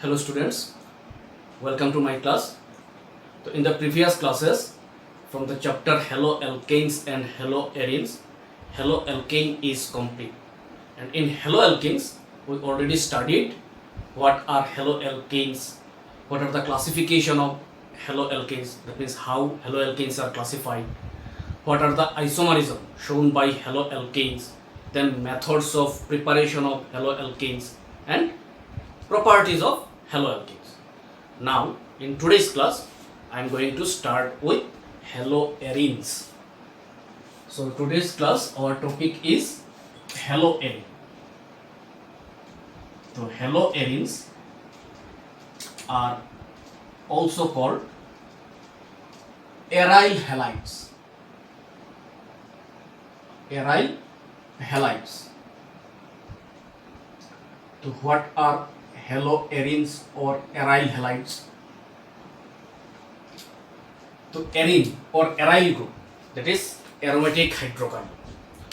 Hello students, welcome to my class. So in the previous classes from the chapter haloalkanes and haloarenes, haloalkane is complete. And in haloalkanes, we already studied what are haloalkanes, what are the classification of haloalkanes, that means how haloalkanes are classified, what are the isomerism shown by haloalkanes, then methods of preparation of haloalkanes and properties of haloalkanes. Now in today's class I am going to start with haloarenes. So today's class our topic is haloarene. So haloarenes are also called aryl halides. Aryl halides. So what are haloarenes or aryl halides? So arene or aryl group, that is aromatic hydrocarbon.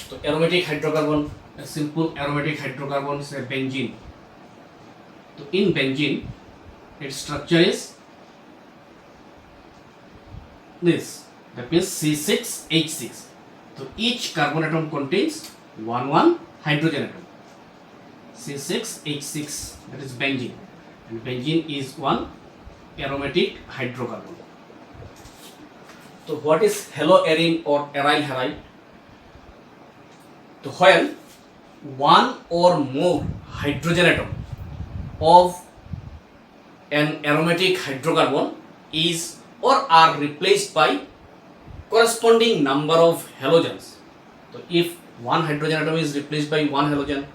So aromatic hydrocarbon, a simple aromatic hydrocarbon is a benzene. So in benzene, its structure is this, that means C6H6. So each carbon atom contains one hydrogen atom. C6H6, that is benzene, and benzene is one aromatic hydrocarbon. So what is haloarene or aryl halide? So when one or more hydrogen atom of an aromatic hydrocarbon is or are replaced by corresponding number of halogens. So if one hydrogen atom is replaced by one halogen,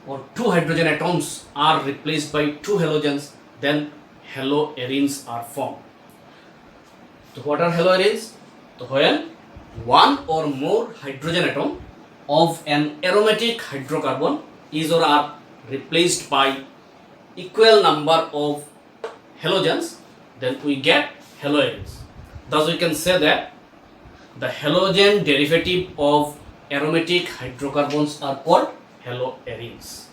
or two hydrogen atoms are replaced by two halogens, then haloarenes are formed. So what are haloarenes? So when one or more hydrogen atom of an aromatic hydrocarbon is or are replaced by equal number of halogens, then we get haloarenes. Thus we can say that the halogen derivative of aromatic hydrocarbons are called haloarenes.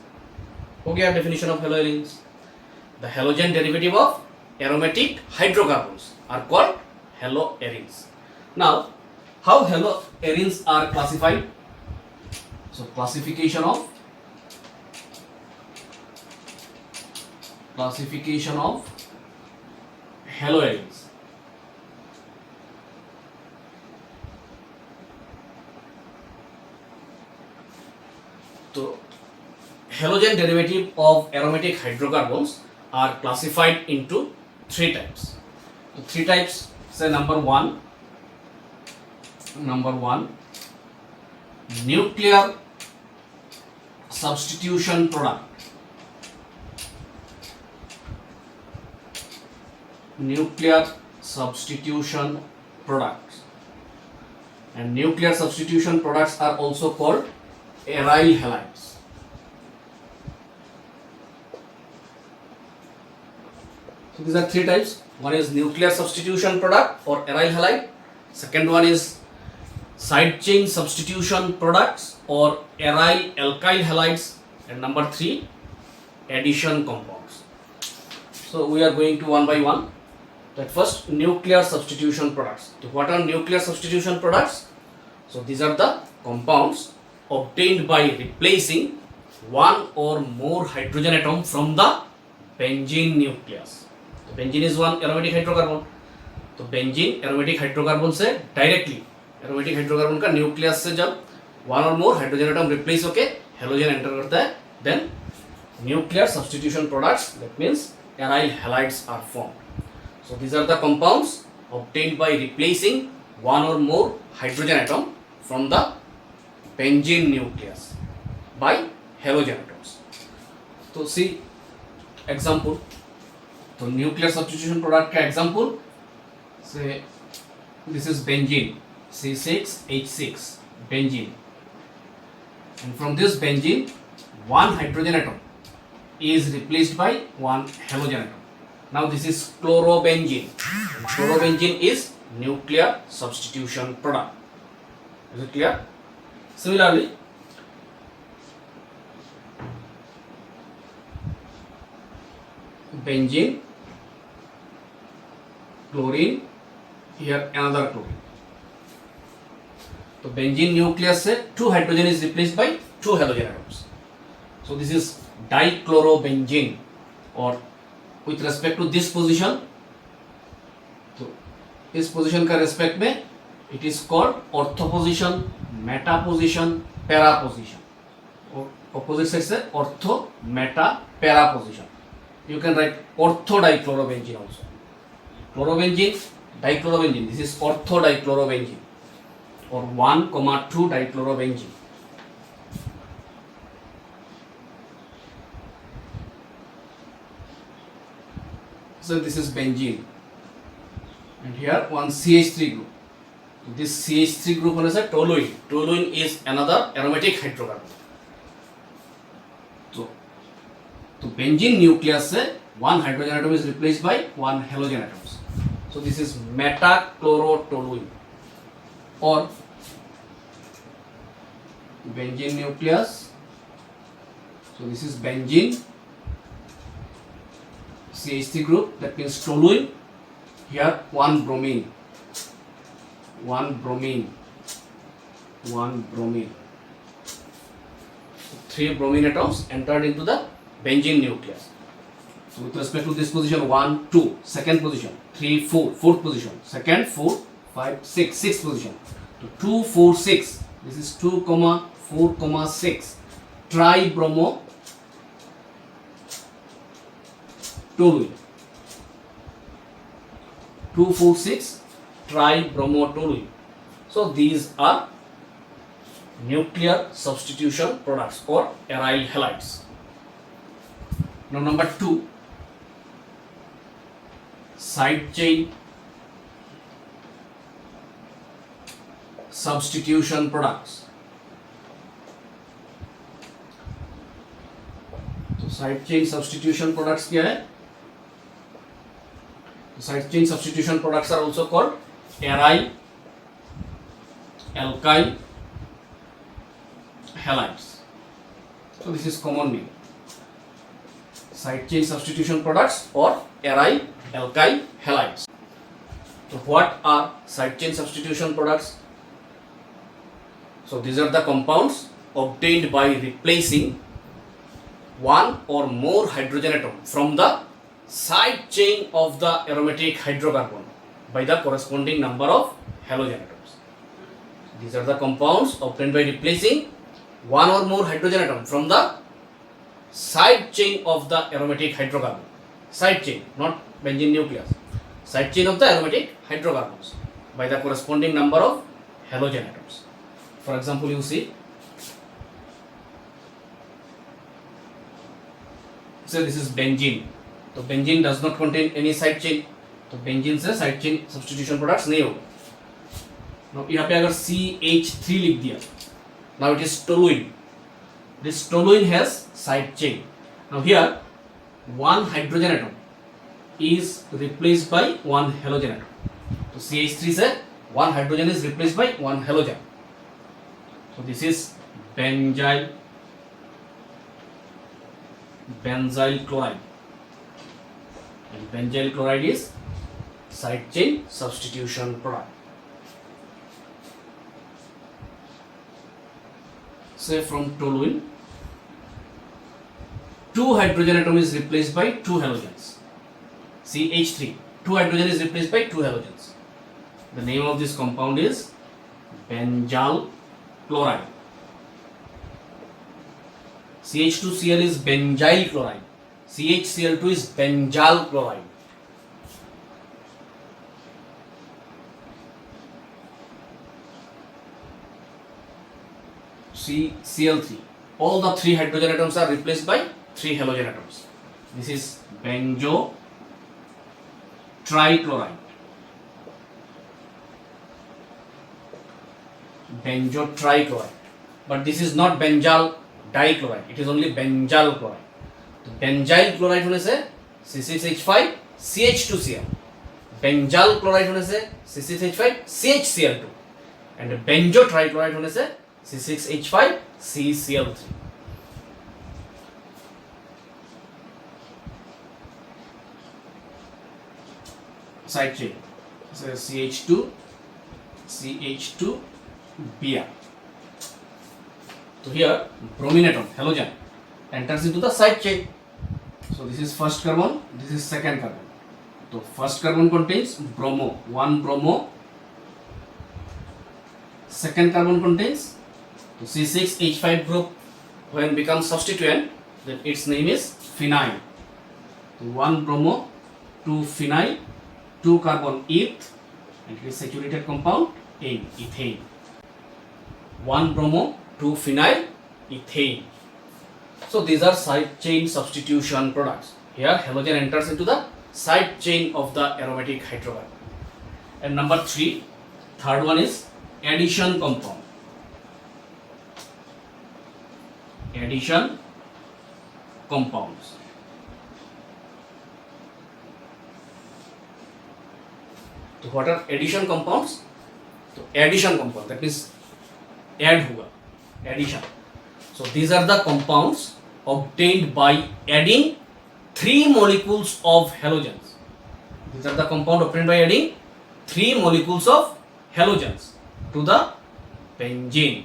हो गया definition of haloarenes. The halogen derivative of aromatic hydrocarbons are called haloarenes. Now, how haloarenes are classified? So classification of haloarenes. So halogen derivative of aromatic hydrocarbons are classified into three types. So three types, say number one, nuclear substitution product. Nuclear substitution products. And nuclear substitution products are also called aryl halides. So these are three types. One is nuclear substitution product or aryl halide. Second one is side chain substitution products or aryl alkyl halides. And number three, addition compounds. So we are going to one by one. At first, nuclear substitution products. So what are nuclear substitution products? So these are the compounds obtained by replacing one or more hydrogen atom from the benzene nucleus. So benzene is one aromatic hydrocarbon. तो benzene aromatic hydrocarbon से directly aromatic hydrocarbon का nucleus से जब one और more hydrogen atom replace होके halogen enter करता है, then nuclear substitution products, that means aryl halides are formed. So these are the compounds obtained by replacing one or more hydrogen atom from the benzene nucleus by halogen atoms. So see example. तो nuclear substitution product का example, say this is benzene, C6H6 benzene, and from this benzene one hydrogen atom is replaced by one halogen atom. Now this is chlorobenzene. Chlorobenzene is nuclear substitution product. Is it clear? Similarly, benzene, chlorine, here another chlorine. So benzene nucleus से 2 hydrogen is replaced by 2 halogen atoms. So this is dichlorobenzene, or with respect to this position, तो इस position का respect में it is called ortho position, meta position, para position. और opposite side से ortho, meta, para position. You can write ortho dichlorobenzene also. Chlorobenzene, dichlorobenzene. This is ortho dichlorobenzene, or 1,2 dichlorobenzene. So this is benzene, and here one CH3 group. This CH3 group is a toluene. Toluene is another aromatic hydrocarbon. So benzene nucleus से one hydrogen atom is replaced by one halogen atoms. So this is metachlorotoluene, or benzene nucleus. So this is benzene, CH3 group, that means toluene. Here one bromine, one bromine, one bromine. 3 bromine atoms entered into the benzene nucleus. So with respect to this position, 1, 2, second position, 3, 4, fourth position, second, 4, 5, 6, sixth position. So 2, 4, 6. This is 2, 4, 6. Tribromo toluene. 2, 4, 6 tribromotoluene. So these are nuclear substitution products or aryl halides. Now number 2, side chain substitution products. तो side chain substitution products क्या है? Side chain substitution products are also called aryl, alkyl halides. So this is common name. Side chain substitution products or aryl, alkyl halides. So what are side chain substitution products? So these are the compounds obtained by replacing one or more hydrogen atom from the side chain of the aromatic hydrocarbon by the corresponding number of halogen atoms. These are the compounds obtained by replacing one or more hydrogen atom from the side chain of the aromatic hydrocarbon. Side chain, not benzene nucleus. Side chain of the aromatic hydrocarbons by the corresponding number of halogen atoms. For example, you see, so this is benzene. तो benzene does not contain any side chain, तो benzene से side chain substitution products नहीं होगा. यहाँ पे अगर CH3 लिख दिया, now it is toluene. This toluene has side chain. Now here one hydrogen atom is replaced by one halogen atom. तो CH3 से one hydrogen is replaced by one halogen. So this is benzyl chloride. And benzyl chloride is side chain substitution product. Say from toluene, 2 hydrogen atom is replaced by 2 halogens. CH3, 2 hydrogen is replaced by 2 halogens. The name of this compound is benzyl chloride. CH2Cl is benzyl chloride. CHCl2 is benzyl chloride. CCl3. All the 3 hydrogen atoms are replaced by 3 halogen atoms. This is benzo trichloride. Benzo trichloride. But this is not benzyl dichloride. It is only benzyl chloride. तो benzyl chloride होने से C6H5 CH2Cl, benzyl chloride होने से C6H5 CHCl2 and banjo trichloride होने से C6H5 CCl3. side chain. So CH2, CH2, Br. So here bromine atom, halogen, enters into the side chain. So this is first carbon, this is second carbon. So first carbon contains bromo, one bromo. Second carbon contains C6H5 group. When becomes substituent, then its name is phenyl. So one bromo, two phenyl, two carbon eth, and it is saturated compound in ethane. One bromo, two phenyl, ethane. So these are side chain substitution products. Here halogen enters into the side chain of the aromatic hydrocarbon. And number 3, third one is addition compound. Addition compounds. So what are addition compounds? So addition compound, that means add हुआ, addition. So these are the compounds obtained by adding 3 molecules of halogens. These are the compound obtained by adding 3 molecules of halogens to the benzene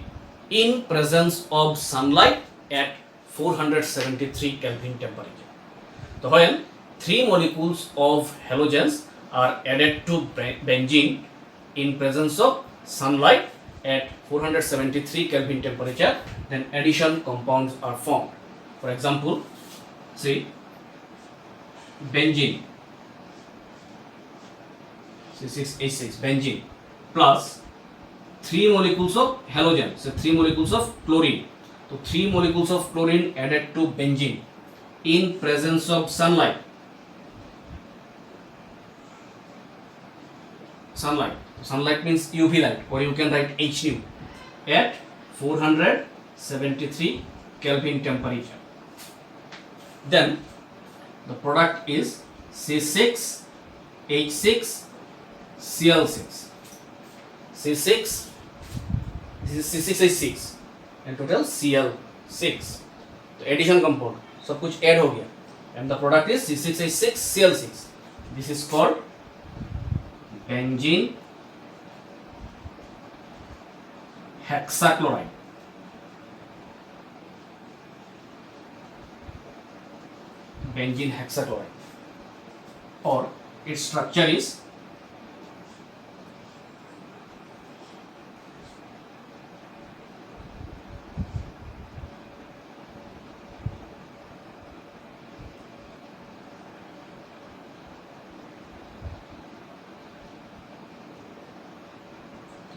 in presence of sunlight at 473 Kelvin temperature. So when 3 molecules of halogens are added to benzene in presence of sunlight at 473 Kelvin temperature, then addition compounds are formed. For example, see benzene, C6H6, benzene plus 3 molecules of halogen, so 3 molecules of chlorine. So 3 molecules of chlorine added to benzene in presence of sunlight. Sunlight means UV light, or you can write HU at 473 Kelvin temperature. Then the product is C6H6 Cl6. C6, this is C6H6 and total Cl6. तो addition compound, सब कुछ add हो गया, and the product is C6H6 Cl6. This is called benzene hexachloride. Benzene hexachloride, or its structure is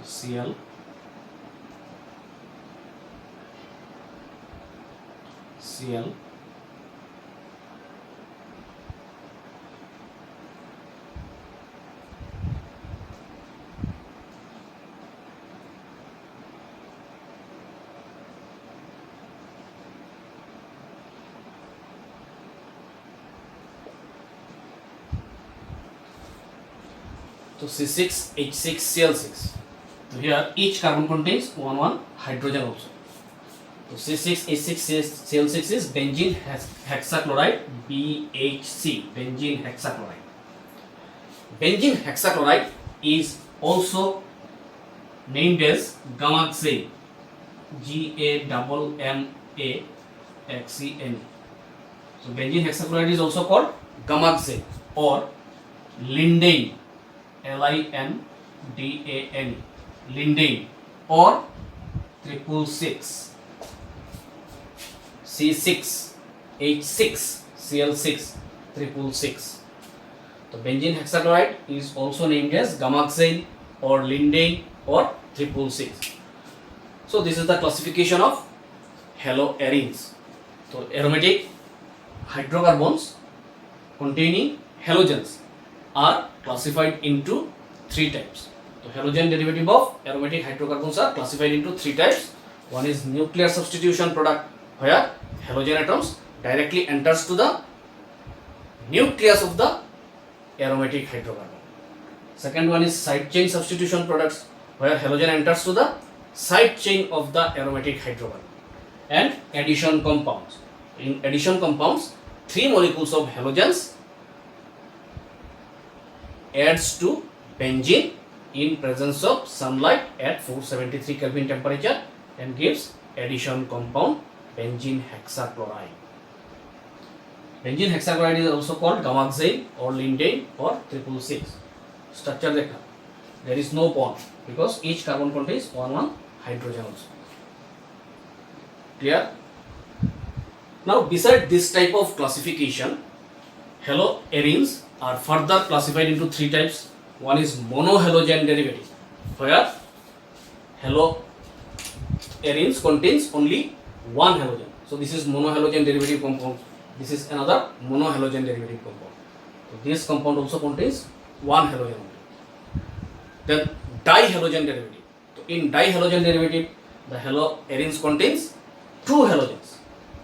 Cl, Cl, so C6H6Cl6. So here each carbon contains one hydrogen also. So C6H6Cl6 is benzene hexachloride, BHC, benzene hexachloride. Benzene hexachloride is also named as gamaxane, GAMMAXENE. So benzene hexachloride is also called gamaxane or lindane, LINDANE, lindane, or 666, C6H6Cl6, 666. The benzene hexachloride is also named as gamaxane or lindane or 666. So this is the classification of haloarenes. So aromatic hydrocarbons containing halogens are classified into 3 types. So halogen derivative of aromatic hydrocarbons are classified into 3 types. One is nuclear substitution product, where halogen atoms directly enters to the nucleus of the aromatic hydrocarbon. Second one is side chain substitution products, where halogen enters to the side chain of the aromatic hydrocarbon. And addition compounds. In addition compounds, 3 molecules of halogens adds to benzene in presence of sunlight at 473 Kelvin temperature and gives addition compound benzene hexachloride. Benzene hexachloride is also called gamoxane or lindane or 666. Structure देखना, there is no bond because each carbon contains one hydrogen also. Clear? Now beside this type of classification, haloarenes are further classified into three types. One is monohalogen derivative, where haloarenes contains only one halogen. So this is monohalogen derivative compound. This is another monohalogen derivative compound. So this compound also contains one halogen only. Then dihalogen derivative. So in dihalogen derivative, the haloarenes contains two halogens.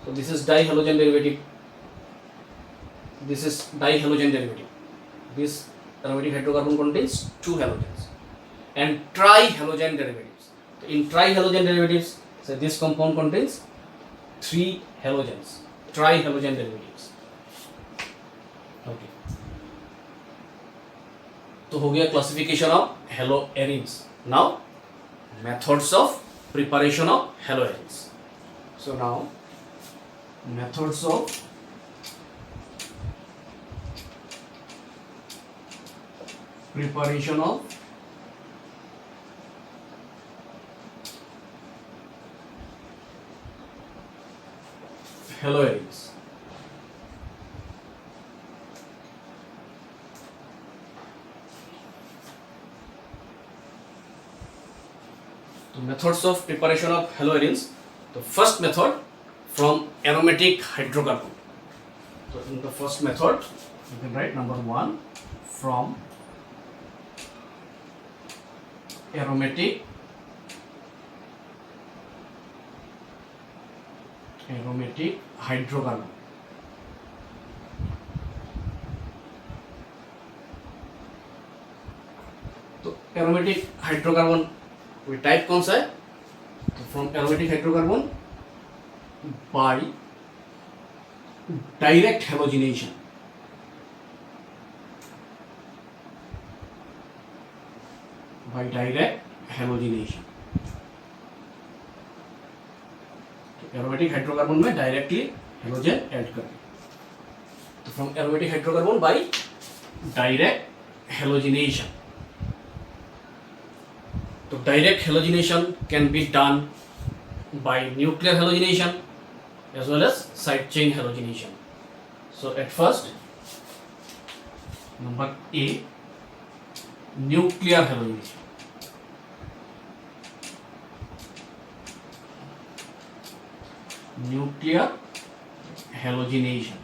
So this is dihalogen derivative. This is dihalogen derivative. This aromatic hydrocarbon contains two halogens. And trihalogen derivatives. So in trihalogen derivatives, so this compound contains three halogens. Trihalogen derivatives. Okay. तो हो गया classification of haloarenes. Now methods of preparation of haloarenes. So now methods of preparation of haloarenes. So methods of preparation of haloarenes. The first method from aromatic hydrocarbon. So in the first method, you can write number 1 from aromatic hydrocarbon. तो aromatic hydrocarbon we type कौन सा है? तो from aromatic hydrocarbon by direct halogenation. By direct halogenation. Aromatic hydrocarbon में directly halogen add करें. तो from aromatic hydrocarbon by direct halogenation. तो direct halogenation can be done by nuclear halogenation as well as side chain halogenation. So at first, number A, nuclear halogenation. Nuclear halogenation.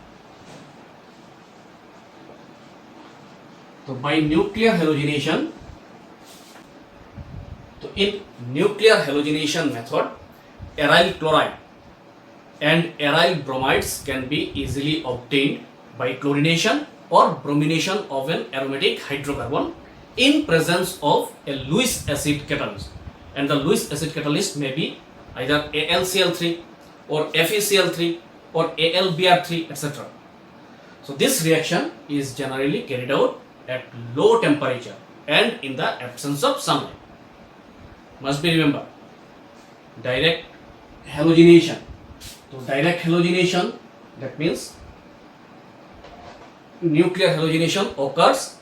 So by nuclear halogenation, so in nuclear halogenation method, aryl chloride and aryl bromides can be easily obtained by chlorination or bromination of an aromatic hydrocarbon in presence of a Lewis acid catalyst. And the Lewis acid catalyst may be either AlCl3 or FeCl3 or AlBr3, etc. So this reaction is generally carried out at low temperature and in the absence of sunlight. Must be remember, direct halogenation. So direct halogenation, that means nuclear halogenation occurs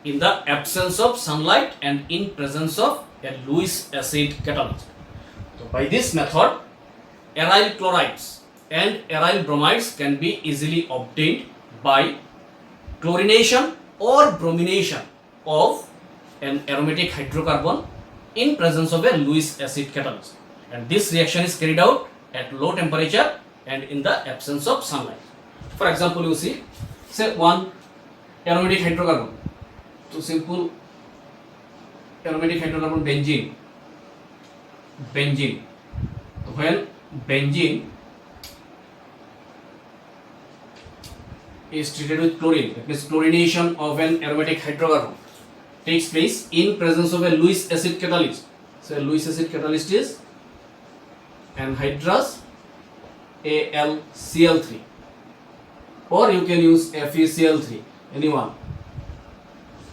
in the absence of sunlight and in presence of a Lewis acid catalyst. So by this method, aryl chlorides and aryl bromides can be easily obtained by chlorination or bromination of an aromatic hydrocarbon in presence of a Lewis acid catalyst. And this reaction is carried out at low temperature and in the absence of sunlight. For example, you see, say one aromatic hydrocarbon. So simple aromatic hydrocarbon benzene. So when benzene is treated with chlorine, that means chlorination of an aromatic hydrocarbon takes place in presence of a Lewis acid catalyst. So a Lewis acid catalyst is anhydrous AlCl3, or you can use FeCl3, anyone.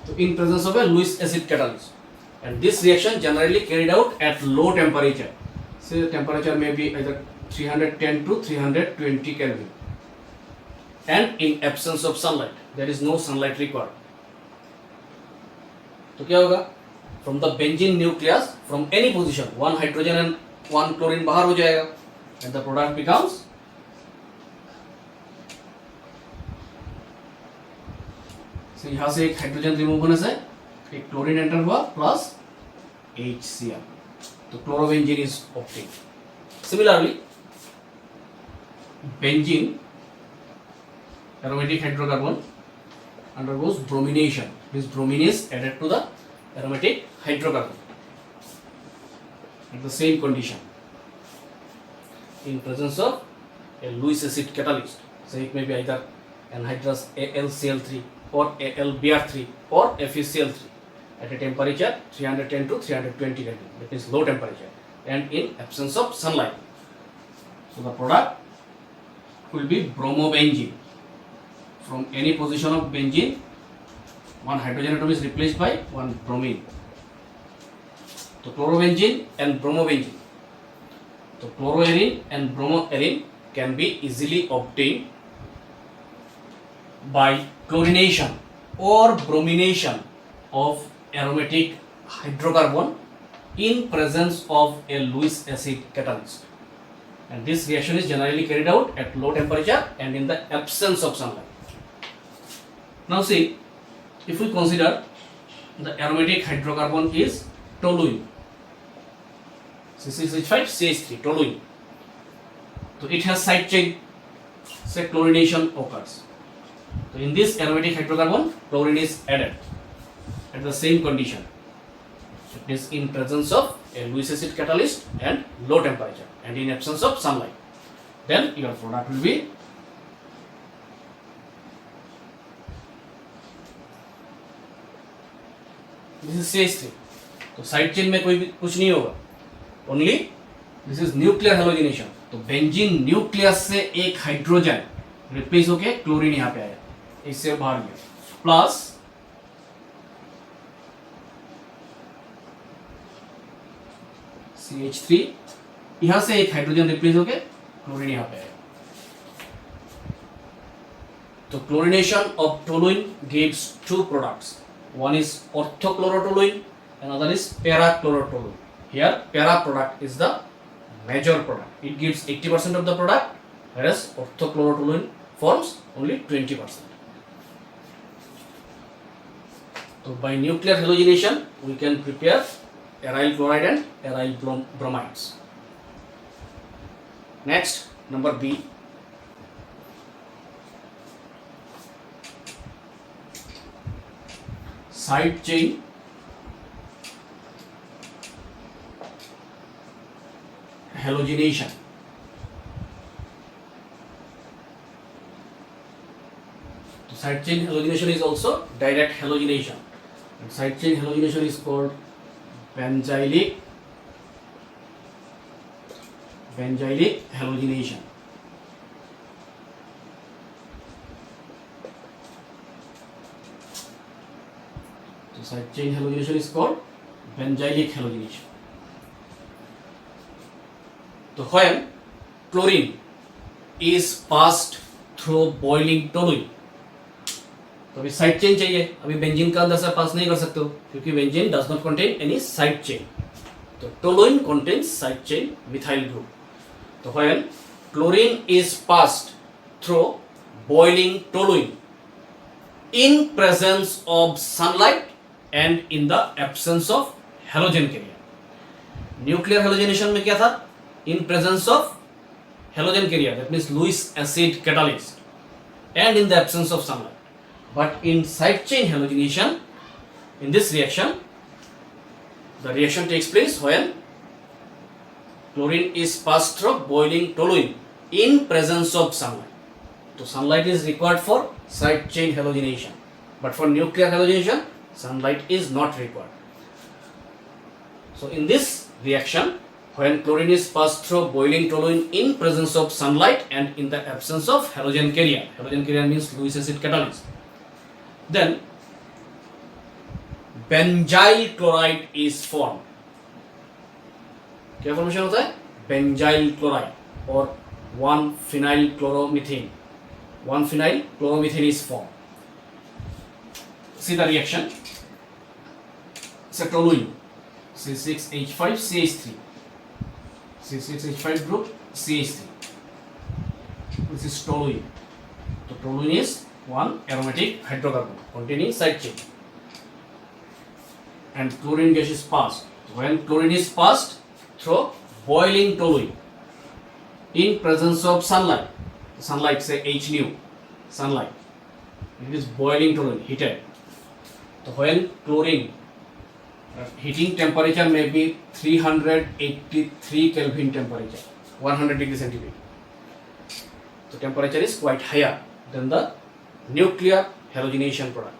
So in presence of a Lewis acid catalyst, and this reaction generally carried out at low temperature. So the temperature may be either 310 to 320 Kelvin, and in absence of sunlight, there is no sunlight required. तो क्या होगा? From the benzene nucleus, from any position, one hydrogen and one chlorine बाहर हो जाएगा, and the product becomes so यहाँ से एक hydrogen remove होने से एक क्लोरीन एंटर हुआ प्लस HCl, तो chlorobenzene is obtained. Similarly, benzene aromatic hydrocarbon undergoes bromination. This bromine is added to the aromatic hydrocarbon at the same condition in presence of a Lewis acid catalyst. So it may be either anhydrous AlCl3 or AlBr3 or FeCl3 at a temperature 310 to 320 Kelvin, that is low temperature, and in absence of sunlight. So the product will be bromobenzene. From any position of benzene, one hydrogen atom is replaced by one bromine. So chlorobenzene and bromobenzene. So chloroaryne and bromoaryne can be easily obtained by chlorination or bromination of aromatic hydrocarbon in presence of a Lewis acid catalyst. And this reaction is generally carried out at low temperature and in the absence of sunlight. Now see, if we consider the aromatic hydrocarbon is toluene, C6H5CH3, toluene. So it has side chain, say chlorination occurs. So in this aromatic hydrocarbon, chlorine is added at the same condition. It is in presence of a Lewis acid catalyst and low temperature and in absence of sunlight. Then your product will be this is CH3. तो side chain में कोई भी कुछ नहीं होगा, only this is nuclear halogenation. तो benzene nucleus से एक हाइड्रोजन रिप्लेस होके क्लोरीन यहाँ पे आया, इससे बाहर गया, प्लस CH3 यहाँ से एक हाइड्रोजन रिप्लेस होके क्लोरीन यहाँ पे आया. तो chlorination of toluene gives two products. One is orthochlorotoluene, another is parachlorotoluene. Here, para product is the major product. It gives 80% of the product, whereas orthochlorotoluene forms only 20%. So, by nuclear halogenation, we can prepare aryl chloride and aryl bromides. Next, number B. Side chain halogenation. So side chain halogenation is also direct halogenation. And side chain halogenation is called benzylic halogenation. Side chain halogenation is called benzylic halogenation. So when chlorine is passed through boiling toluene, तो अभी side chain चाहिए, अभी benzene का अंदर से पास नहीं कर सकते हो क्योंकि benzene does not contain any side chain. तो toluene contains side chain methyl group. तो when chlorine is passed through boiling toluene in presence of sunlight and in the absence of halogen carrier. Nuclear halogenation में क्या था? In presence of halogen carrier, that means Lewis acid catalyst, and in the absence of sunlight. But in side chain halogenation, in this reaction, the reaction takes place when chlorine is passed through boiling toluene in presence of sunlight. So sunlight is required for side chain halogenation, but for nuclear halogenation, sunlight is not required. So in this reaction, when chlorine is passed through boiling toluene in presence of sunlight and in the absence of halogen carrier means Lewis acid catalyst, then benzyl chloride is form. क्या formation होता है? Benzyl chloride और 1-phenyl chloromethane. 1-phenyl chloromethane is formed. See the reaction. Say toluene, C6H5CH3, C6H5 group CH3. This is toluene. So toluene is one aromatic hydrocarbon containing side chain. And chlorine gas is passed. When chlorine is passed through boiling toluene in presence of sunlight say H nu, sunlight, it is boiling toluene, heated. So when chlorine heating temperature may be 383 Kelvin temperature, 100 degree centigrade. So temperature is quite higher than the nuclear halogenation product.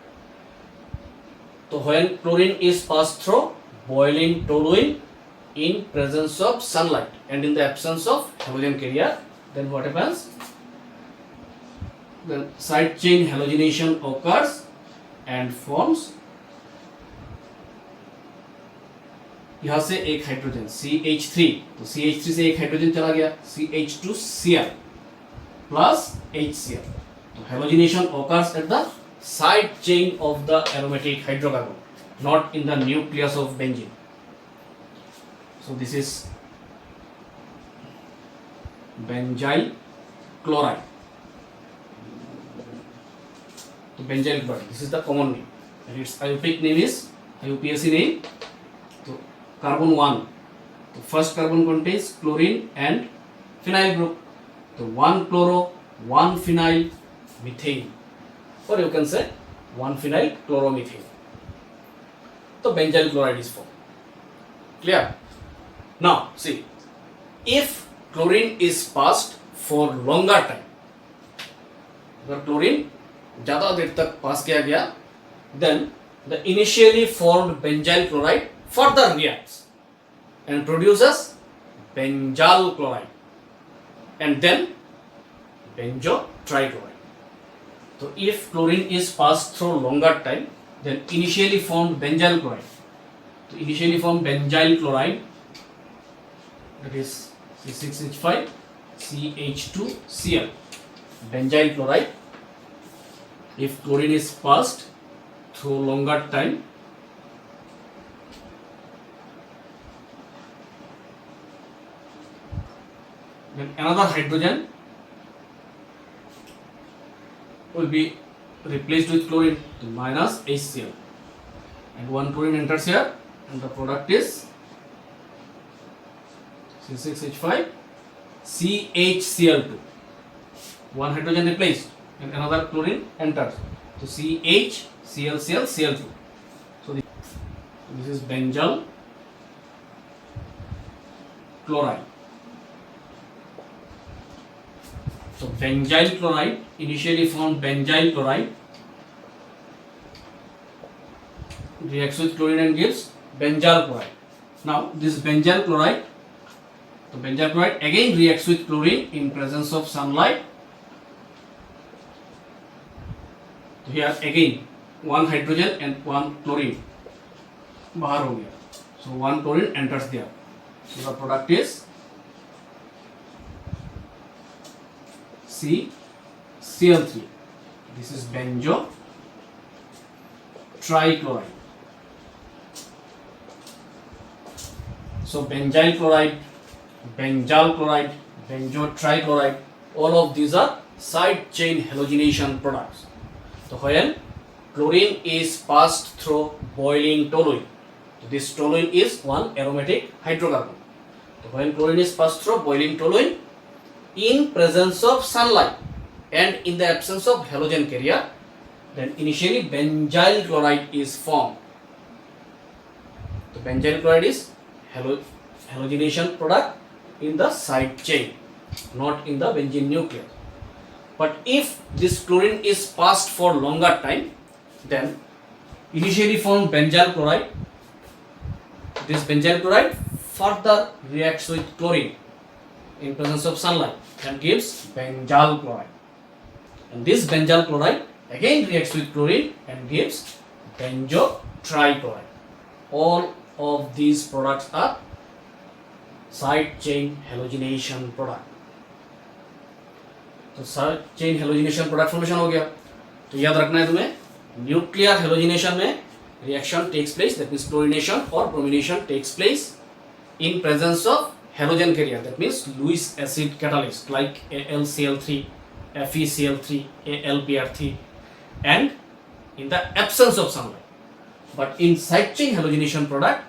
So when chlorine is passed through boiling toluene in presence of sunlight and in the absence of halogen carrier, then what happens? Then side chain halogenation occurs and forms, यहाँ से एक hydrogen CH3, तो CH3 से एक hydrogen चला गया CH2Cl plus HCl. तो halogenation occurs at the side chain of the aromatic hydrocarbon, not in the nucleus of benzene. So this is benzyl chloride. So benzyl chloride, this is the common name, and its IUPAC name is IUPAC name. So carbon 1, the first carbon contains chlorine and phenyl group. So 1 chloro, 1 phenyl methane, or you can say 1 phenyl chloromethane. So benzyl chloride is formed. Clear? Now see, if chlorine is passed for longer time, अगर chlorine ज़्यादा देर तक पास किया गया, then the initially formed benzyl chloride further reacts and produces benzyl chloride and then benzo trichloride. So if chlorine is passed through longer time, then initially formed benzyl chloride. So initially formed benzyl chloride, that is C6H5 CH2Cl, benzyl chloride. If chlorine is passed through longer time, then another hydrogen will be replaced with chlorine to minus HCl, and one chlorine enters here, and the product is C6H5 CHCl2. One hydrogen replaced and another chlorine enters, so CHClCl2. So this is benzyl chloride. So benzyl chloride, initially formed benzyl chloride, reacts with chlorine and gives benzyl chloride. Now this benzyl chloride, the benzyl chloride again reacts with chlorine in presence of sunlight. So here again one hydrogen and one chlorine बाहर हो गया, so one chlorine enters there. So the product is CCl3. This is benzo trichloride. So benzyl chloride, benzyl chloride, benzo trichloride, all of these are side chain halogenation products. So when chlorine is passed through boiling toluene, this toluene is one aromatic hydrocarbon. So when chlorine is passed through boiling toluene in presence of sunlight and in the absence of halogen carrier, then initially benzyl chloride is formed. So benzyl chloride is halogenation product in the side chain, not in the benzene nucleus. But if this chlorine is passed for longer time, then initially formed benzyl chloride, this benzyl chloride further reacts with chlorine in presence of sunlight and gives benzyl chloride. And this benzyl chloride again reacts with chlorine and gives benzotrichloride. All of these products are side chain halogenation product. तो side chain halogenation product formation हो गया. तो याद रखना है तुम्हें, nuclear halogenation में reaction takes place, that means chlorination और bromination takes place in presence of halogen carrier, that means Lewis acid catalyst like AlCl3, FeCl3, AlBr3, and in the absence of sunlight. But in side chain halogenation product,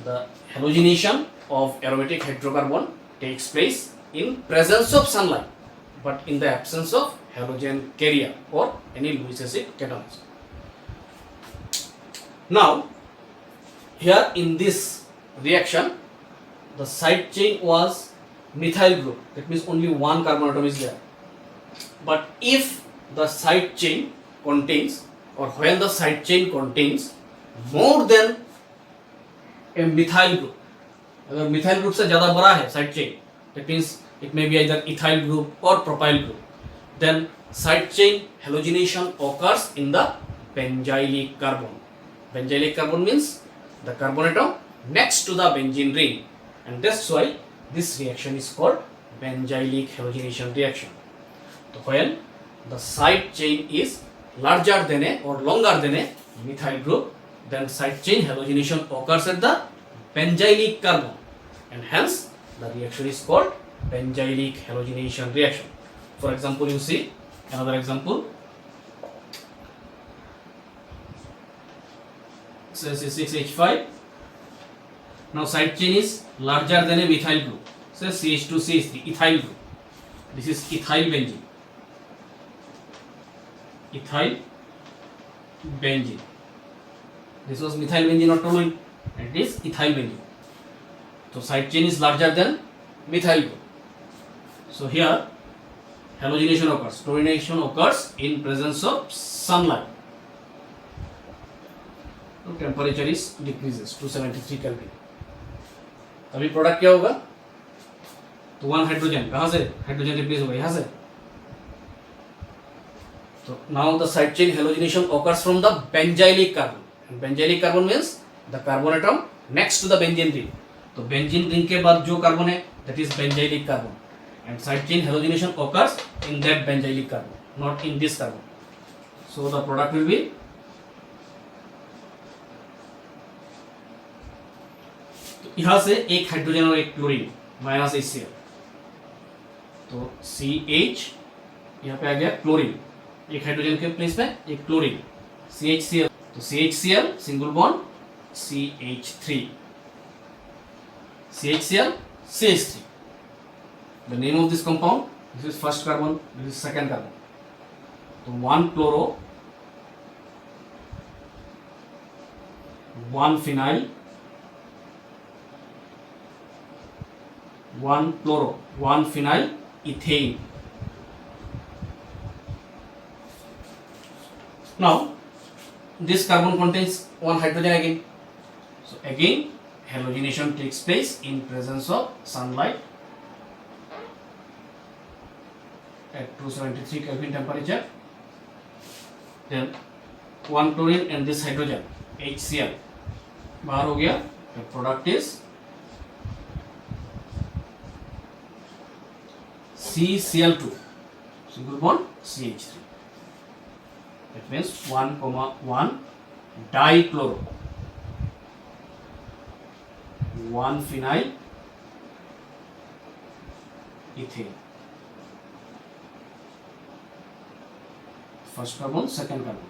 the halogenation of aromatic hydrocarbon takes place in presence of sunlight, but in the absence of halogen carrier or any Lewis acid catalyst. Now, here in this reaction, the side chain was methyl group, that means only one carbon atom is there. But if the side chain contains, or when the side chain contains more than a methyl group, अगर methyl group से ज़्यादा बड़ा है side chain, that means it may be either ethyl group or propyl group, then side chain halogenation occurs in the benzylic carbon. Benzylic carbon means the carbon atom next to the benzene ring, and that's why this reaction is called benzylic halogenation reaction. So when the side chain is larger than a or longer than a methyl group, then side chain halogenation occurs at the benzylic carbon, and hence the reaction is called benzylic halogenation reaction. For example, you see another example. So C6H5. Now side chain is larger than a methyl group. So CH2CH3, ethyl group. This is ethyl benzene. Ethyl benzene. This was methyl benzene or toluene, and it is ethyl benzene. So side chain is larger than methyl group. So here halogenation occurs, chlorination occurs in presence of sunlight. So temperature is decreases to 73 Kelvin. अभी product क्या होगा? तो one hydrogen, कहाँ से hydrogen replace होगा? यहाँ से. तो now the side chain halogenation occurs from the benzylic carbon, and benzylic carbon means the carbon atom next to the benzene ring. तो बेंजीन रिंग के बाद जो कार्बन है, that is benzylic carbon, and side chain halogenation occurs in that benzylic carbon, not in this carbon. So the product will be यहाँ से एक hydrogen और एक क्लोरीन माइनस HCl, तो CH यहाँ पे आ गया क्लोरीन, एक हाइड्रोजन के प्लेस में एक क्लोरीन, CHCl, तो CHCl single bond CH3, CHCl CH3. The name of this compound, this is first carbon, this is second carbon. So one chloro, one phenyl, one chloro, one phenyl ethane. Now this carbon contains one hydrogen again. So again halogenation takes place in presence of sunlight at 273 Kelvin temperature. Then one chlorine and this hydrogen HCl बाहर हो गया. The product is CCl2 single bond CH3. That means 1,1 dichloro, 1 phenyl ethane. First carbon, second carbon.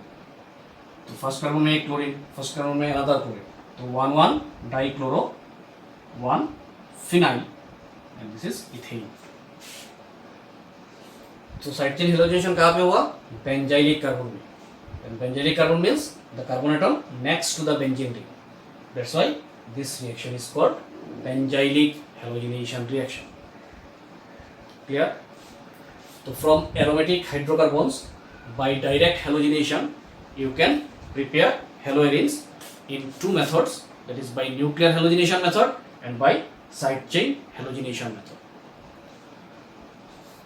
तो first carbon में एक chlorine, first carbon में another chlorine, तो 1,1 dichloro, 1 phenyl, and this is ethane. तो side chain halogenation कहाँ पे हुआ? Benzylic carbon में. And benzylic carbon means the carbon atom next to the benzene ring. That's why this reaction is called benzylic halogenation reaction. Clear? So from aromatic hydrocarbons, by direct halogenation, you can prepare haloarenes in two methods, that is by nuclear halogenation method and by side chain halogenation method.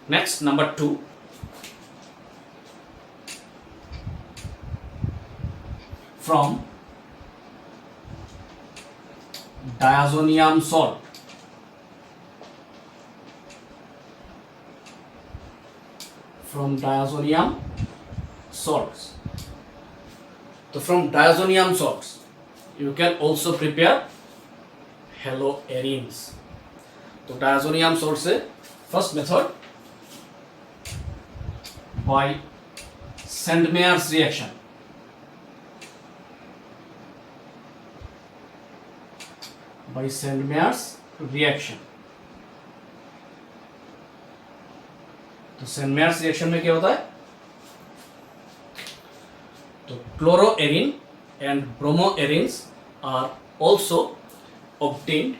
Next, number 2. from diazonium salt. From diazonium salts. So from diazonium salts, you can also prepare haloarenes. तो diazonium salt से first method by Sandmeyer's reaction. By Sandmeyer's reaction. तो Sandmeyer's reaction में क्या होता है? तो chloroarene and bromoarenes are also obtained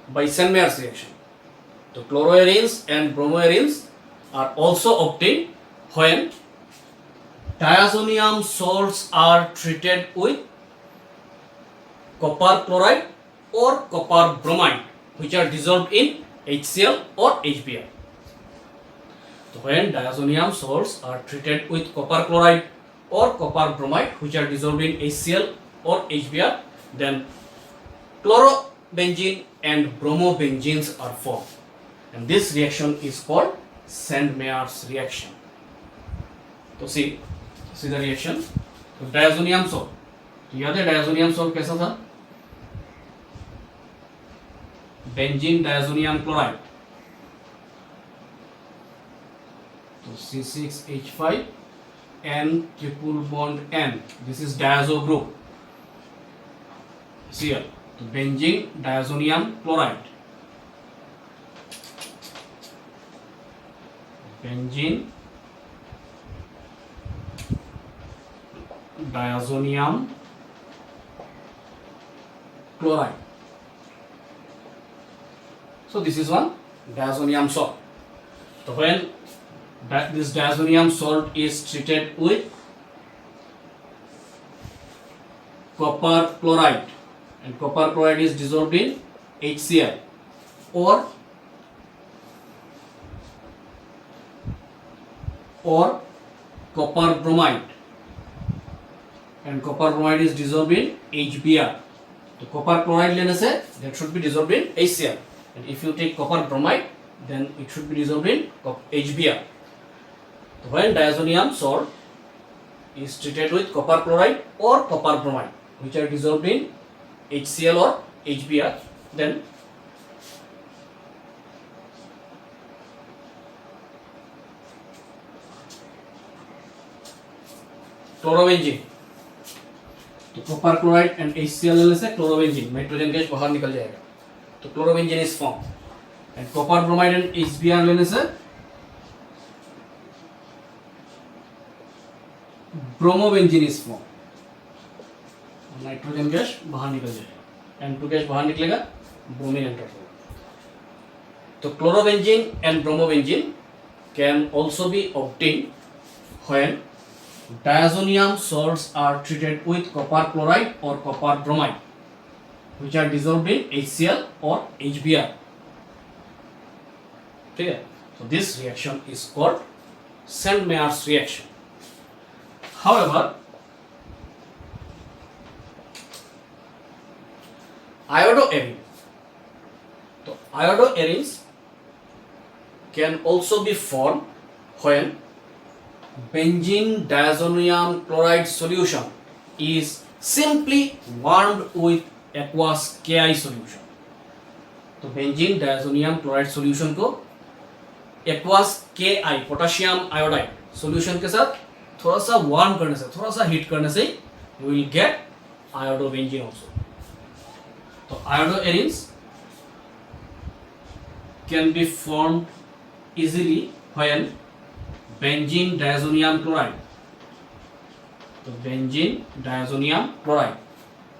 by Sandmeyer's reaction. तो chloroarenes and bromoarenes are also obtained when diazonium salts are treated with copper chloride or copper bromide, which are dissolved in HCl or HBr. So when diazonium salts are treated with copper chloride or copper bromide, which are dissolved in HCl or HBr, then chlorobenzene and bromobenzenes are formed, and this reaction is called Sandmeyer's reaction. So see the reaction. तो diazonium salt, तो याद है diazonium salt कैसा था? Benzene diazonium chloride, तो C6H5 N triple bond N, this is diazo group. Here, तो benzene diazonium chloride, benzene diazonium chloride. So this is one diazonium salt. So when this diazonium salt is treated with copper chloride, and copper chloride is dissolved in HCl or copper bromide, and copper bromide is dissolved in HBr. So copper chloride लेने से that should be dissolved in HCl, and if you take copper bromide then it should be dissolved in HBr. So when diazonium salt is treated with copper chloride or copper bromide, which are dissolved in HCl or HBr, then chlorobenzene, तो copper chloride and HCl लेने से chlorobenzene, nitrogen gas बाहर निकल जाएगा, तो chlorobenzene is form, and copper bromide and HBr लेने से bromobenzene is form, nitrogen gas बाहर निकल जाएगा, N2 गैस बाहर निकलेगा, ब्रोमीन एंटर होगा. तो chlorobenzene and bromobenzene can also be obtain when diazonium salts are treated with copper chloride or copper bromide, which are dissolved in HCl or HBr. Okay, so this reaction is called Sandmeyer's reaction. However, iodoarene, so iodoarenes can also be formed when benzene diazonium chloride solution is simply warmed with aqueous Ki solution. तो benzene diazonium chloride solution को aqueous Ki potassium iodide solution के साथ थोड़ा सा warm करने से, थोड़ा सा हीट करने से you will get iodobenzene also. तो iodoarenes can be formed easily when benzene diazonium chloride, so benzene diazonium chloride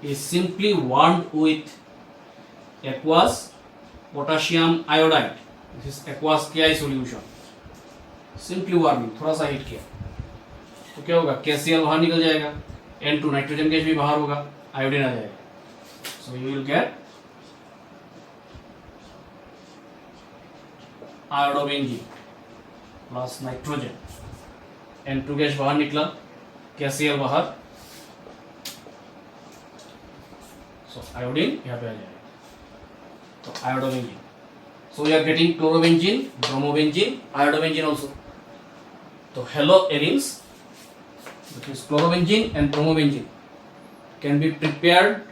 is simply warmed with aqueous potassium iodide, this is aqueous Ki solution, simply warming, थोड़ा सा heat किया तो क्या होगा, KCl बाहर निकल जाएगा, N2 नाइट्रोजन गैस भी बाहर होगा, आयोडीन आ जाएगा, so you will get iodobenzene plus nitrogen, N2 gas बाहर निकला, KCl बाहर, So iodine यहाँ पे आ जाएगा, तो iodobenzene. So we are getting chlorobenzene, bromobenzene, iodobenzene also. So haloarenes, which is chlorobenzene and bromobenzene, can be prepared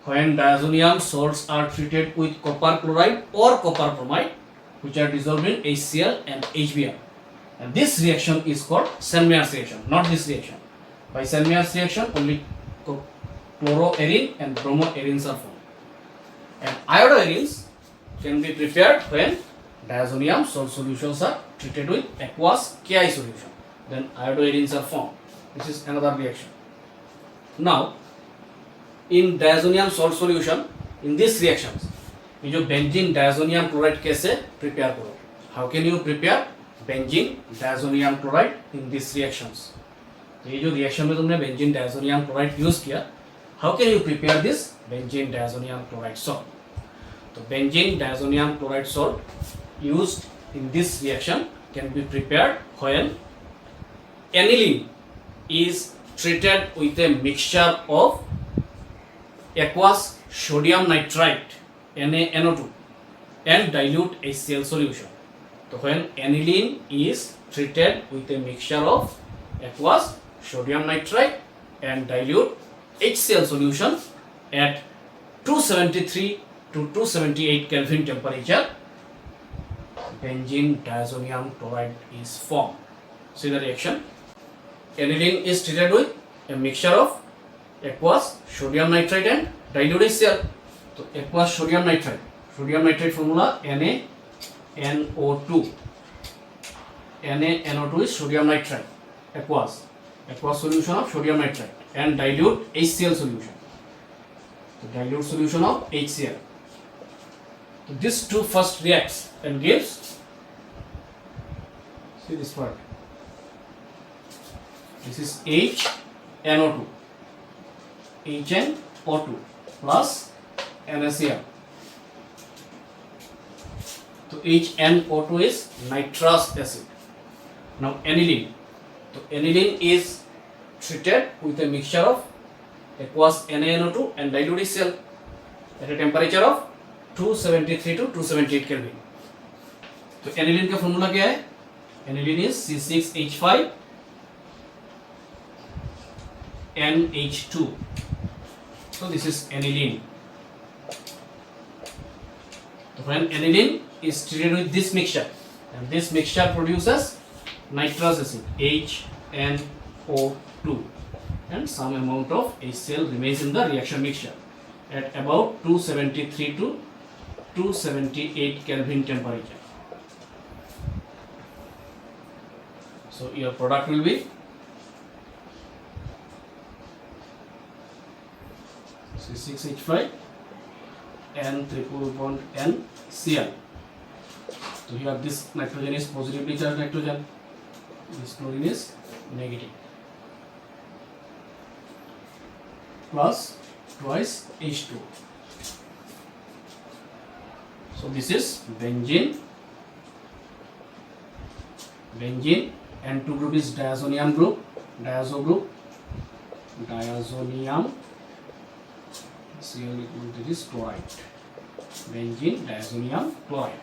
when diazonium salts are treated with copper chloride or copper bromide, which are dissolved in HCl and HBr. And this reaction is called Sandmeyer's reaction, not this reaction. By Sandmeyer's reaction, only chloroarene and bromoarenes are formed. And iodoarenes can be prepared when diazonium salt solutions are treated with aqueous Ki solution. Then iodoarenes are formed. This is another reaction. Now, in diazonium salt solution, in these reactions, ये जो benzene diazonium chloride कैसे prepare करो? How can you prepare benzene diazonium chloride in these reactions? ये जो reaction में तुमने benzene diazonium chloride use किया, how can you prepare this benzene diazonium chloride salt? तो benzene diazonium chloride salt used in this reaction can be prepared when aniline is treated with a mixture of aqueous sodium nitrite NaNO2 and dilute HCl solution. So when aniline is treated with a mixture of aqueous sodium nitrite and dilute HCl solution at 273 to 278 Kelvin temperature, benzene diazonium chloride is formed. See the reaction. Aniline is treated with a mixture of aqueous sodium nitrite and dilute HCl. So aqueous sodium nitrite formula NaNO2. NaNO2 is sodium nitrite, aqueous solution of sodium nitrite, and dilute HCl solution. So dilute solution of HCl. So this two first reacts and gives, see this part, this is HNO2, HNO2 plus NaCl. So HNO2 is nitrous acid. Now aniline. So aniline is treated with a mixture of aqueous NaNO2 and dilute HCl at a temperature of 273 to 278 Kelvin. तो aniline का formula क्या है? Aniline is C6H5 NH2. So this is aniline. So when aniline is treated with this mixture, and this mixture produces nitrous acid HNO2, and some amount of HCl remains in the reaction mixture at about 273 to 278 Kelvin temperature. So your product will be C6H5 N triple bond NCl. So here this nitrogen is positively charged nitrogen, this chlorine is negative, plus twice H2. So this is benzene, N2 group is diazonium group, diazo group, diazonium, Cl equal to this chloride, benzene diazonium chloride.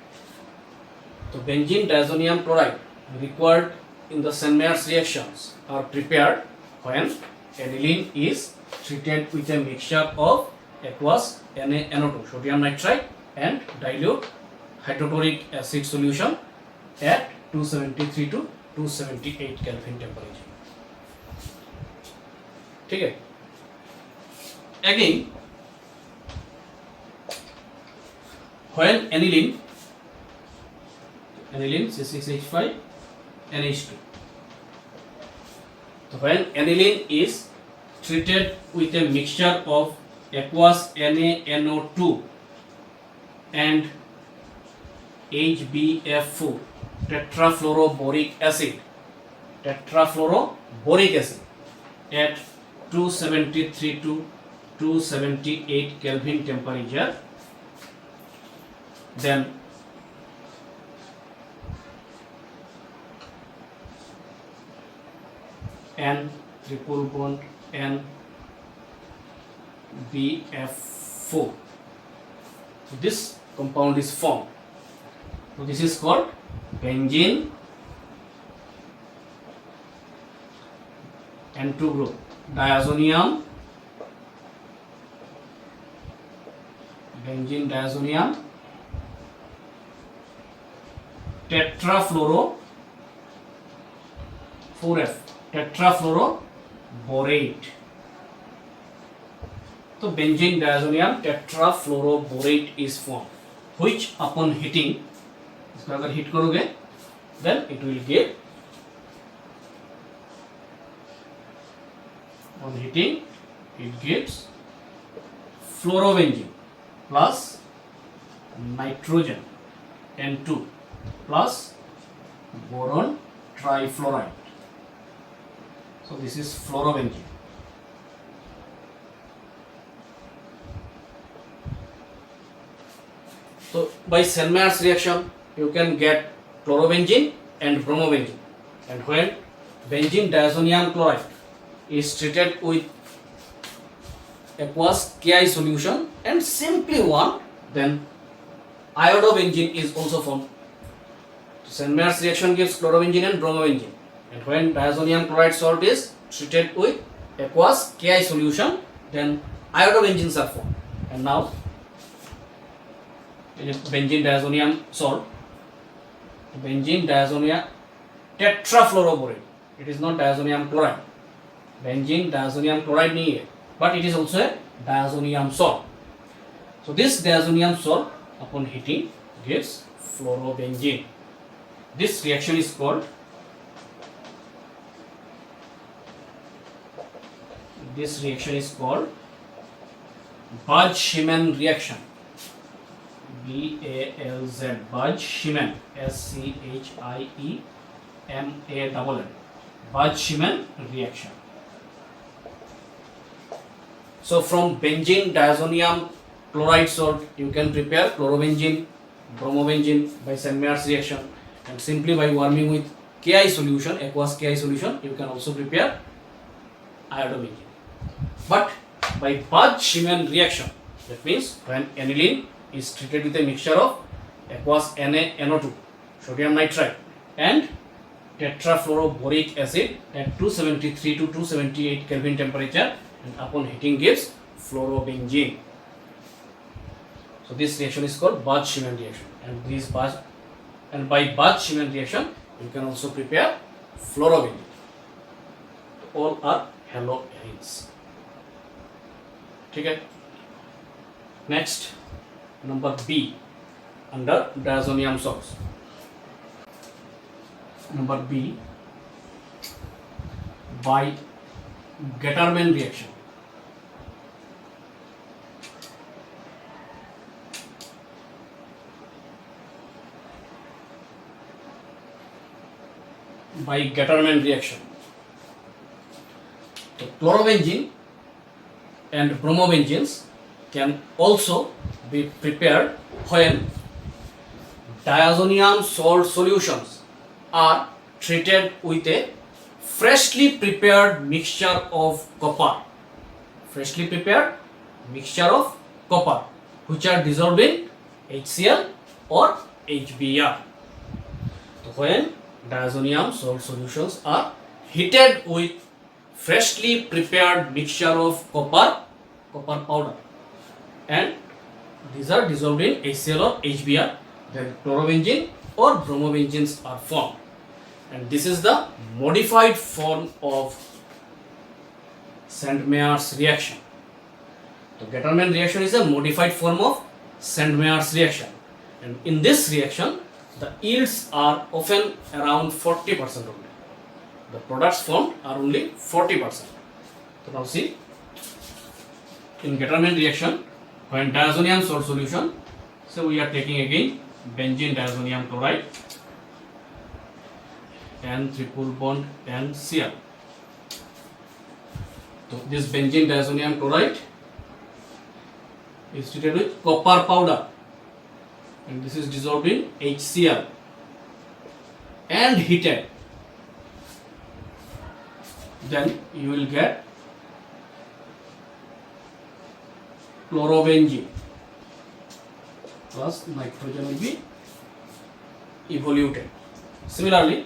So benzene diazonium chloride required in the Sandmeyer's reactions are prepared when aniline is treated with a mixture of aqueous NaNO2 sodium nitrite and dilute hydrochloric acid solution at 273 to 278 Kelvin temperature. ठीक है. Again, when aniline C6H5 NH2. So when aniline is treated with a mixture of aqueous NaNO2 and HBF4 tetrafluoroboric acid at 273 to 278 Kelvin temperature, then N triple bond N BF4. So this compound is formed. So this is called benzene N2 group, diazonium, benzene diazonium tetrafluoro 4F, tetrafluoroborate. So benzene diazonium tetrafluoroborate is formed, which upon heating, इसको अगर heat करोगे, then it will give, on heating it gives fluorobenzene plus nitrogen N2 plus boron trifluoride. So this is fluorobenzene. So by Selmayer's reaction you can get chlorobenzene and bromobenzene, and when benzene diazonium chloride is treated with aqueous Ki solution and simply one, then iodobenzene is also formed. Selmayer's reaction gives chlorobenzene and bromobenzene, and when diazonium chloride salt is treated with aqueous Ki solution, then iodobenzenes are formed. And now benzene diazonium salt, benzene diazonium tetrafluoroborate, it is not diazonium chloride, benzene diazonium chloride nahi hai, but it is also a diazonium salt. So this diazonium salt upon heating gives fluorobenzene. This reaction is called Balz-Schiemann reaction. BALZ, Balz-Schiemann, SCHIEMANN, Balz-Schiemann reaction. So from benzene diazonium chloride salt you can prepare chlorobenzene, bromobenzene by Selmayer's reaction, and simply by warming with Ki solution, aqueous Ki solution, you can also prepare iodobenzene. But by Balz-Schiemann reaction, that means when aniline is treated with a mixture of aqueous NaNO2, sodium nitrite, and tetrafluoroboric acid at 273 to 278 Kelvin temperature, and upon heating gives fluorobenzene. So this reaction is called Balz-Schiemann reaction, and by Balz-Schiemann reaction you can also prepare fluorobenzene. All are haloarenes. ठीक है. Next, number B under diazonium salts. Number B, by Gattermann reaction. By Gattermann reaction, so chlorobenzene and bromobenzenes can also be prepared when diazonium salt solutions are treated with a freshly prepared mixture of copper, which are dissolved in HCl or HBr. So when diazonium salt solutions are heated with freshly prepared mixture of copper powder, and these are dissolved in HCl or HBr, then chlorobenzene or bromobenzenes are formed, and this is the modified form of Sandmeyer's reaction. So Gattermann reaction is a modified form of Sandmeyer's reaction, and in this reaction the yields are often around 40% only. The products formed are only 40%. So now see, in Gattermann reaction, when diazonium salt solution, so we are taking again benzene diazonium chloride and triple bond and Cl. So this benzene diazonium chloride is treated with copper powder, and this is dissolved in HCl and heated. Then you will get chlorobenzene plus nitrogen will be evoluted. Similarly,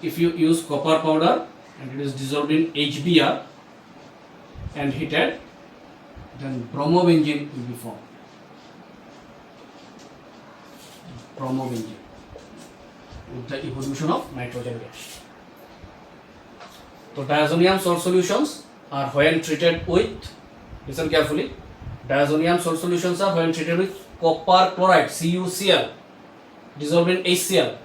if you use copper powder and it is dissolved in HBr and heated, then bromobenzene will be formed. Bromobenzene with the evolution of nitrogen gas. So diazonium salt solutions are when treated with, listen carefully, diazonium salt solutions are when treated with copper chloride CuCl dissolved in HCl.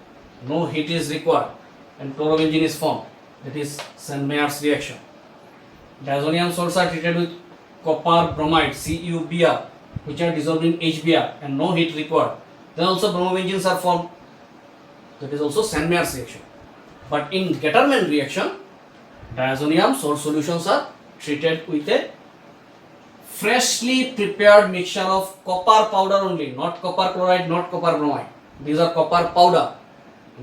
No heat is required and chlorobenzene is formed. That is Sandmeyer's reaction. Diazonium salts are treated with copper bromide CuBr, which are dissolved in HBr and no heat required. Then also bromobenzenes are formed. That is also Sandmeyer's reaction. But in Getterman reaction, diazonium salt solutions are treated with a freshly prepared mixture of copper powder only, not copper chloride, not copper bromide. These are copper powder.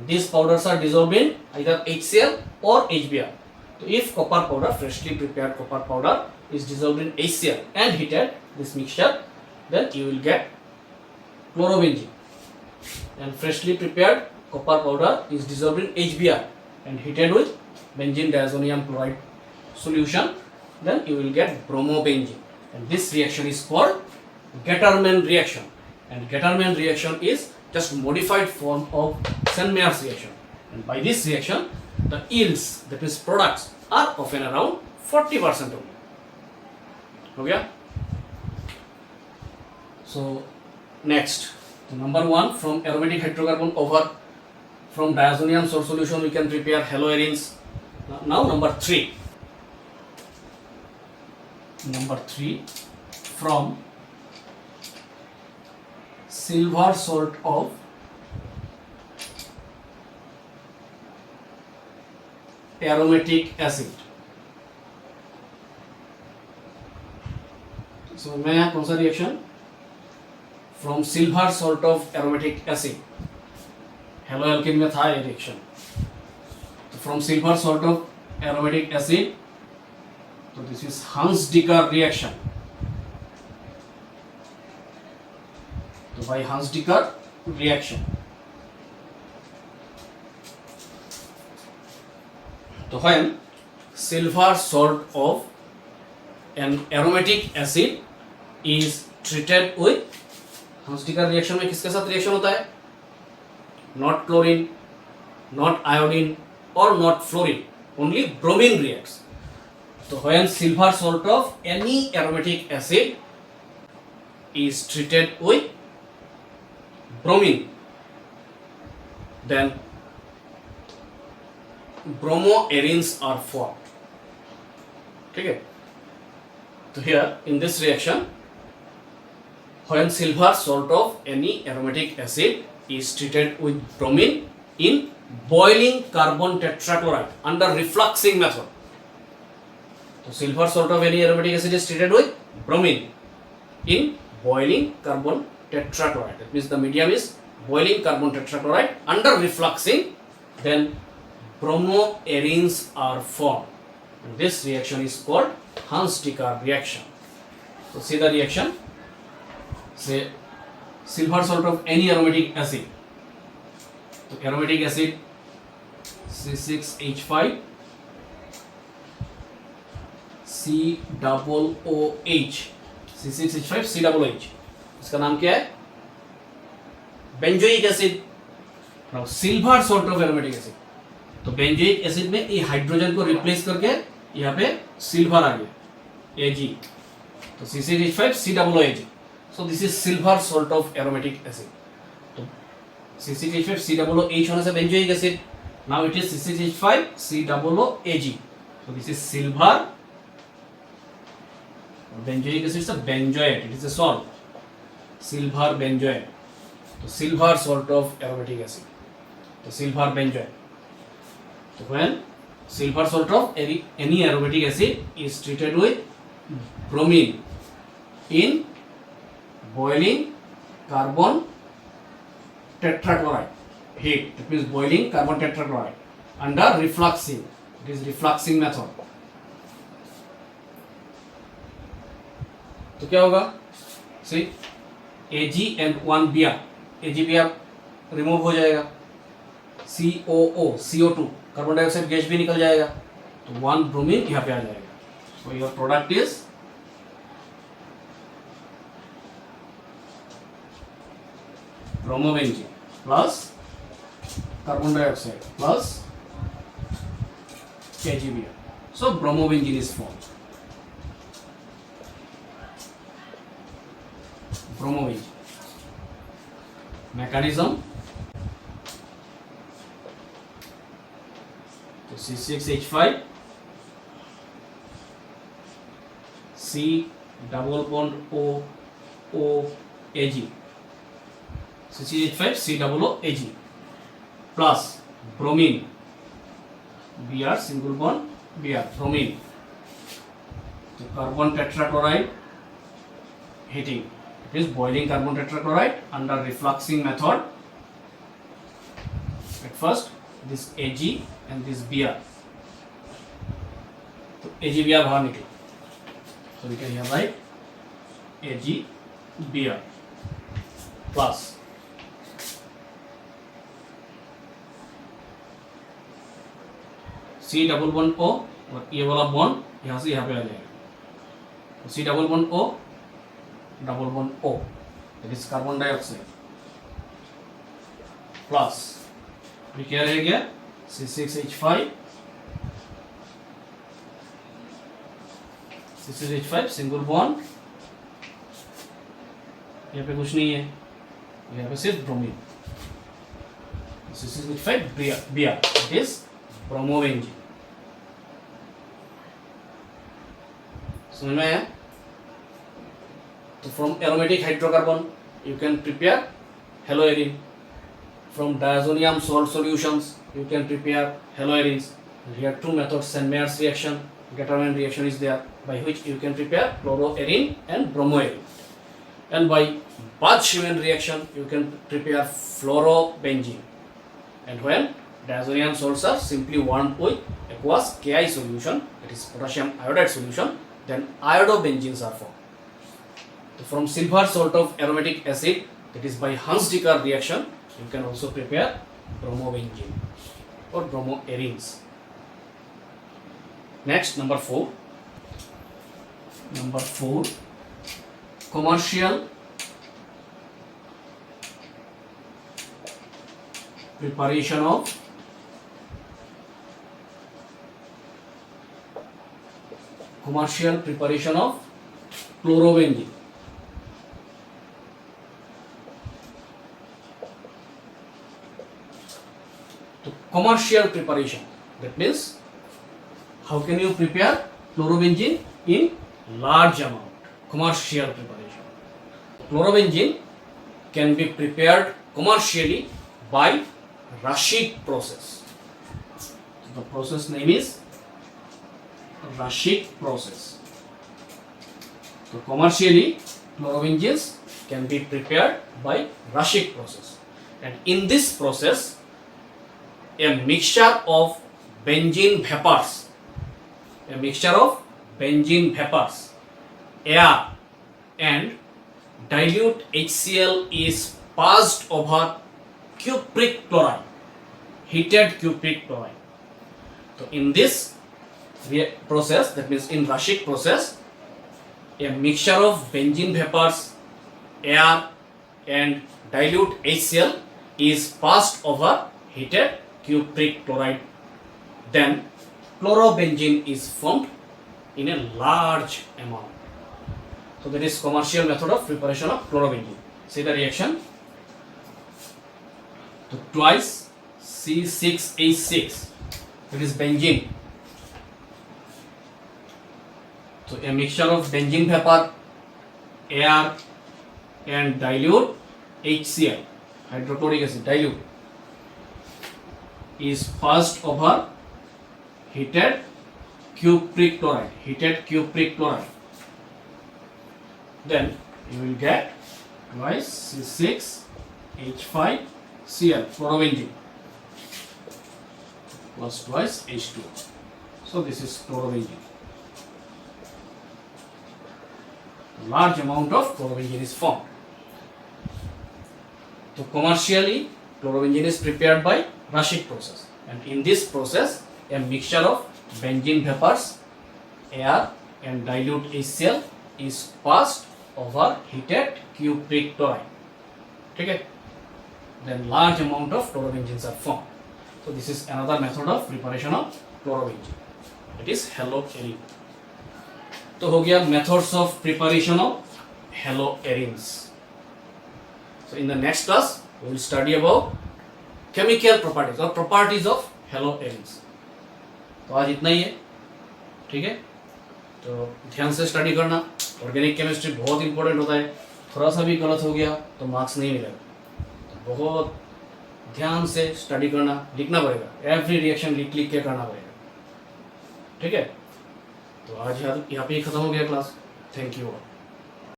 These powders are dissolved in either HCl or HBr. So if copper powder, freshly prepared copper powder is dissolved in HCl and heated, this mixture, then you will get chlorobenzene. And freshly prepared copper powder is dissolved in HBr and heated with benzene diazonium chloride solution, then you will get bromobenzene. And this reaction is called Getterman reaction. And Getterman reaction is just modified form of Sandmeyer's reaction. And by this reaction, the yields, that is products, are often around 40% only. Okay? So next, number 1, from aromatic hydrocarbon over from diazonium salt solution we can prepare haloarenes. Now number 3. Number 3, from silver salt of aromatic acid. So मैं यहाँ कौन सा reaction, from silver salt of aromatic acid, halo alkane में था ये reaction. तो from silver salt of aromatic acid, तो this is हंस-डिकर reaction. तो बाय हंस-डिकर रिएक्शन, तो when silver salt of an aromatic acid is treated with, Hunsdiecker reaction में किसके साथ रिएक्शन होता है? Not chlorine, not iodine or not fluorine, only bromine reacts. So when silver salt of any aromatic acid is treated with bromine, then bromoarenes are formed. Okay? So here in this reaction, when silver salt of any aromatic acid is treated with bromine in boiling carbon tetrachloride under refluxing method. So silver salt of any aromatic acid is treated with bromine in boiling carbon tetrachloride. That means the medium is boiling carbon tetrachloride under refluxing, then bromoarenes are formed. And this reaction is called Hans-Dicker reaction. So see the reaction. Say silver salt of any aromatic acid. So aromatic acid C6H5 COOH, C6H5 COOH. इसका नाम क्या है? Benzoic acid. Now silver salt of aromatic acid, तो benzoic acid में ये hydrogen को replace करके यहाँ पे सिल्वर आ गया Ag, तो C6H5 COOH. So this is silver salt of aromatic acid. तो C6H5 COOH होने से benzoic acid. Now it is C6H5 COOAg. So this is silver. Benzoic acid is a benzoate. It is a salt. Silver benzoate. So silver salt of aromatic acid. So silver benzoate. So when silver salt of any aromatic acid is treated with bromine in boiling carbon tetrachloride heat, that means boiling carbon tetrachloride under refluxing. It is refluxing method. तो क्या होगा, सी Ag and 1 Br, AgBr remove हो जाएगा, COO CO2 carbon dioxide gas भी निकल जाएगा, तो 1 bromine यहाँ पे आ जाएगा. So your product is bromobenzene plus carbon dioxide plus AgBr. So bromobenzene is formed. Bromobenzene. Mechanism. So C6H5, C double bond O O Ag. C6H5 C double O Ag plus bromine. Br single bond Br bromine. So carbon tetrachloride heating. It is boiling carbon tetrachloride under refluxing method. At first this Ag and this Br. So AgBr बाहर निकला. So we can here write AgBr plus C double bond O और ये वाला bond यहाँ से यहाँ पे आ जाएगा. तो C double bond O double bond O, that is carbon dioxide plus ये क्या रह गया, C6H5 सिंगल बॉन्ड, यहाँ पे कुछ नहीं है, यहाँ पे सिर्फ bromine. C6H5 Br, it is bromobenzene. समझ में आया? तो from aromatic hydrocarbon you can prepare haloarene. From diazonium salt solutions you can prepare haloarines. Here are two methods, Sandmeyer's reaction, Gattermann reaction is there, by which you can prepare chloroarine and bromoarine. And by Bach-Schumann reaction, you can prepare fluorobenzene. And when diazonium salts are simply warmed with aqueous Ki solution, that is potassium iodide solution, then iodobenzenes are formed. So from silver salt of aromatic acid, that is by Hunziker reaction, you can also prepare bromobenzene or bromoarines. Next, number 4. Number 4, commercial preparation of chlorobenzene. Commercial preparation, that means how can you prepare chlorobenzene in large amount. Commercial preparation, chlorobenzene can be prepared commercially by Raschig process. The process name is Raschig process. So commercially chlorobenzenes can be prepared by Raschig process, and in this process a mixture of benzene vapors, air and dilute HCl is passed over cupric chloride, heated cupric chloride. So in this process, that means in Raschig process, a mixture of benzene vapors, air and dilute HCl is passed over heated cupric chloride. Then chlorobenzene is formed in a large amount. So that is commercial method of preparation of chlorobenzene. See the reaction. So twice C6H6, that is benzene. So a mixture of benzene vapor, air and dilute HCl, hydrochloric acid dilute, is passed over heated cupric chloride. Then you will get twice C6H5Cl, chlorobenzene, plus twice H2. So this is chlorobenzene. large amount of chlorobenzene is formed. So commercially, chlorobenzene is prepared by Raschig process, and in this process, a mixture of benzene vapors, air, and dilute HCl is passed over heated cupric chloride. Okay? Then large amount of chlorobenzenes are formed. So this is another method of preparation of chlorobenzene. It is haloarine. तो हो गया methods of preparation of haloarenes. So in the next class we will study about chemical properties or properties of haloarenes. तो आज इतना ही है, ठीक है? तो ध्यान से स्टडी करना. ऑर्गेनिक केमिस्ट्री बहुत इंपॉर्टेंट होता है. थोड़ा सा भी गलत हो गया तो मार्क्स नहीं मिलेगा. तो बहुत ध्यान से स्टडी करना, लिखना पड़ेगा. एवरी रिएक्शन लिख के करना पड़ेगा. ठीक है? तो आज यहाँ पे ही खत्म हो गया क्लास. Thank you.